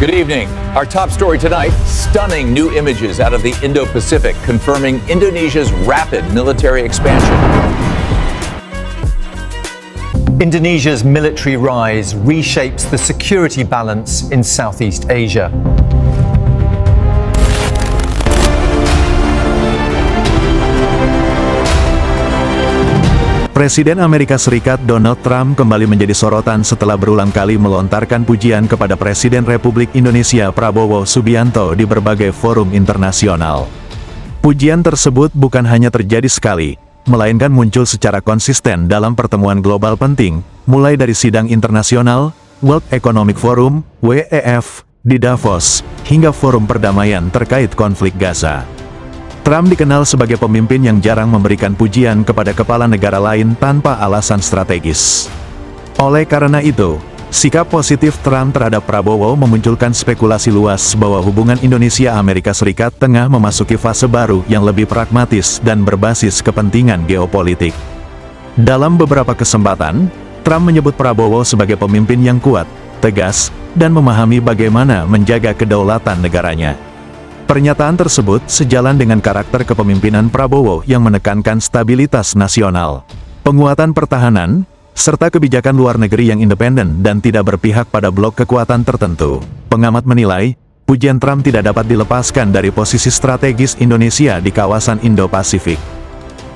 Good evening. Our top story tonight, stunning new images out of the Indo-Pacific confirming Indonesia's rapid military expansion. Indonesia's military rise reshapes the security balance in Southeast Asia. Presiden Amerika Serikat Donald Trump kembali menjadi sorotan setelah berulang kali melontarkan pujian kepada Presiden Republik Indonesia Prabowo Subianto di berbagai forum internasional. Pujian tersebut bukan hanya terjadi sekali, melainkan muncul secara konsisten dalam pertemuan global penting, mulai dari sidang internasional, World Economic Forum, WEF, di Davos, hingga forum perdamaian terkait konflik Gaza. Trump dikenal sebagai pemimpin yang jarang memberikan pujian kepada kepala negara lain tanpa alasan strategis. Oleh karena itu, sikap positif Trump terhadap Prabowo memunculkan spekulasi luas bahwa hubungan Indonesia-Amerika Serikat tengah memasuki fase baru yang lebih pragmatis dan berbasis kepentingan geopolitik. Dalam beberapa kesempatan, Trump menyebut Prabowo sebagai pemimpin yang kuat, tegas, dan memahami bagaimana menjaga kedaulatan negaranya. Pernyataan tersebut sejalan dengan karakter kepemimpinan Prabowo yang menekankan stabilitas nasional, penguatan pertahanan, serta kebijakan luar negeri yang independen dan tidak berpihak pada blok kekuatan tertentu. Pengamat menilai, pujian Trump tidak dapat dilepaskan dari posisi strategis Indonesia di kawasan Indo-Pasifik.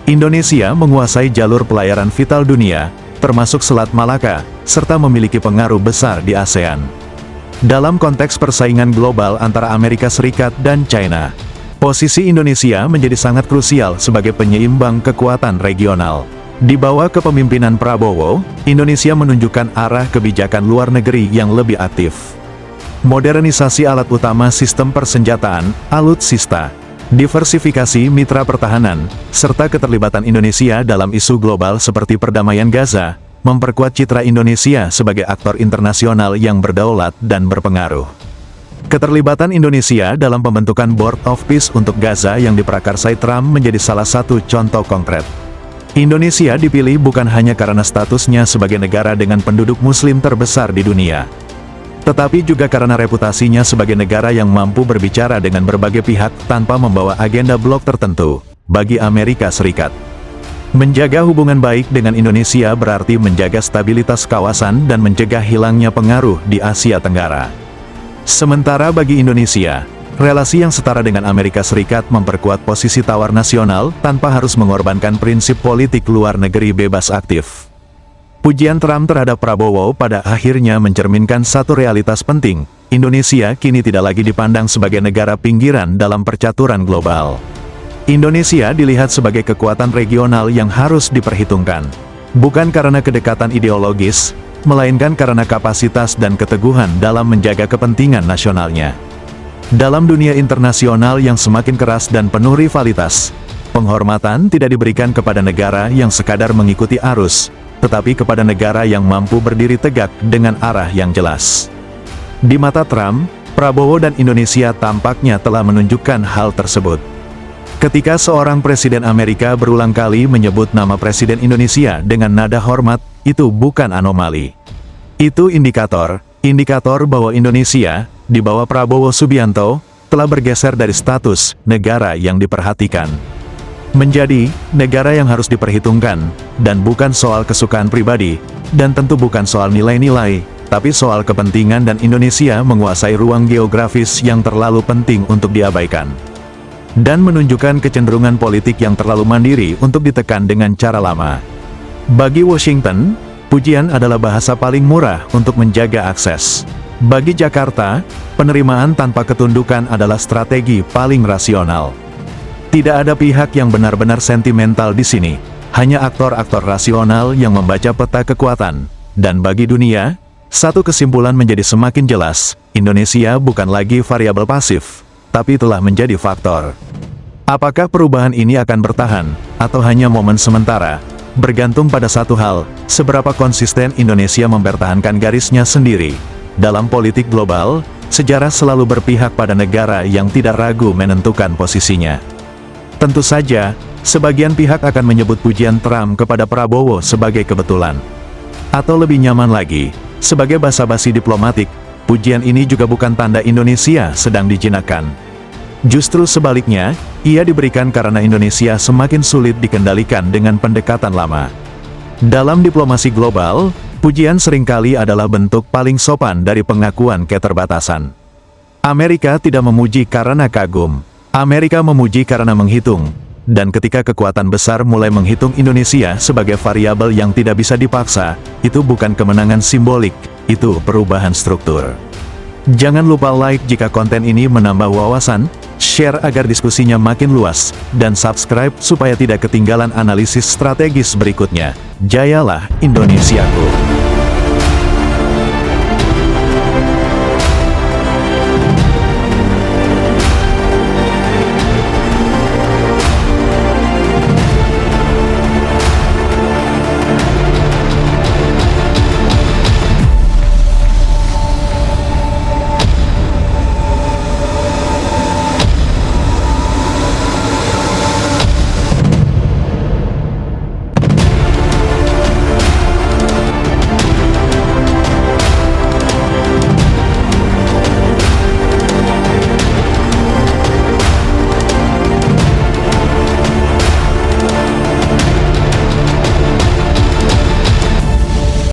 Indonesia menguasai jalur pelayaran vital dunia, termasuk Selat Malaka, serta memiliki pengaruh besar di ASEAN. Dalam konteks persaingan global antara Amerika Serikat dan China, posisi Indonesia menjadi sangat krusial sebagai penyeimbang kekuatan regional. Di bawah kepemimpinan Prabowo, Indonesia menunjukkan arah kebijakan luar negeri yang lebih aktif. Modernisasi alat utama sistem persenjataan, alutsista, diversifikasi mitra pertahanan, serta keterlibatan Indonesia dalam isu global seperti perdamaian Gaza, memperkuat citra Indonesia sebagai aktor internasional yang berdaulat dan berpengaruh. Keterlibatan Indonesia dalam pembentukan Board of Peace untuk Gaza yang diprakarsai Trump menjadi salah satu contoh konkret. Indonesia dipilih bukan hanya karena statusnya sebagai negara dengan penduduk muslim terbesar di dunia, tetapi juga karena reputasinya sebagai negara yang mampu berbicara dengan berbagai pihak tanpa membawa agenda blok tertentu. Bagi Amerika Serikat, menjaga hubungan baik dengan Indonesia berarti menjaga stabilitas kawasan dan mencegah hilangnya pengaruh di Asia Tenggara. Sementara bagi Indonesia, relasi yang setara dengan Amerika Serikat memperkuat posisi tawar nasional tanpa harus mengorbankan prinsip politik luar negeri bebas aktif. Pujian Trump terhadap Prabowo pada akhirnya mencerminkan satu realitas penting: Indonesia kini tidak lagi dipandang sebagai negara pinggiran dalam percaturan global. Indonesia dilihat sebagai kekuatan regional yang harus diperhitungkan, bukan karena kedekatan ideologis, melainkan karena kapasitas dan keteguhan dalam menjaga kepentingan nasionalnya. Dalam dunia internasional yang semakin keras dan penuh rivalitas, penghormatan tidak diberikan kepada negara yang sekadar mengikuti arus, tetapi kepada negara yang mampu berdiri tegak dengan arah yang jelas. Di mata Trump, Prabowo dan Indonesia tampaknya telah menunjukkan hal tersebut. Ketika seorang presiden Amerika berulang kali menyebut nama presiden Indonesia dengan nada hormat, itu bukan anomali. Itu indikator bahwa Indonesia, di bawah Prabowo Subianto, telah bergeser dari status negara yang diperhatikan menjadi negara yang harus diperhitungkan, dan bukan soal kesukaan pribadi, dan tentu bukan soal nilai-nilai, tapi soal kepentingan, dan Indonesia menguasai ruang geografis yang terlalu penting untuk diabaikan, dan menunjukkan kecenderungan politik yang terlalu mandiri untuk ditekan dengan cara lama. Bagi Washington, pujian adalah bahasa paling murah untuk menjaga akses. Bagi Jakarta, penerimaan tanpa ketundukan adalah strategi paling rasional. Tidak ada pihak yang benar-benar sentimental di sini, hanya aktor-aktor rasional yang membaca peta kekuatan. Dan bagi dunia, satu kesimpulan menjadi semakin jelas: Indonesia bukan lagi variabel pasif, tapi telah menjadi faktor. Apakah perubahan ini akan bertahan, atau hanya momen sementara, bergantung pada satu hal: seberapa konsisten Indonesia mempertahankan garisnya sendiri. Dalam politik global, sejarah selalu berpihak pada negara yang tidak ragu menentukan posisinya. Tentu saja, sebagian pihak akan menyebut pujian Trump kepada Prabowo sebagai kebetulan. Atau lebih nyaman lagi, sebagai basa-basi diplomatik, pujian ini juga bukan tanda Indonesia sedang dijinakkan. Justru sebaliknya, ia diberikan karena Indonesia semakin sulit dikendalikan dengan pendekatan lama. Dalam diplomasi global, pujian seringkali adalah bentuk paling sopan dari pengakuan keterbatasan. Amerika tidak memuji karena kagum. Amerika memuji karena menghitung. Dan ketika kekuatan besar mulai menghitung Indonesia sebagai variabel yang tidak bisa dipaksa, itu bukan kemenangan simbolik, itu perubahan struktur. Jangan lupa like jika konten ini menambah wawasan, share agar diskusinya makin luas, dan subscribe supaya tidak ketinggalan analisis strategis berikutnya. Jayalah Indonesiaku!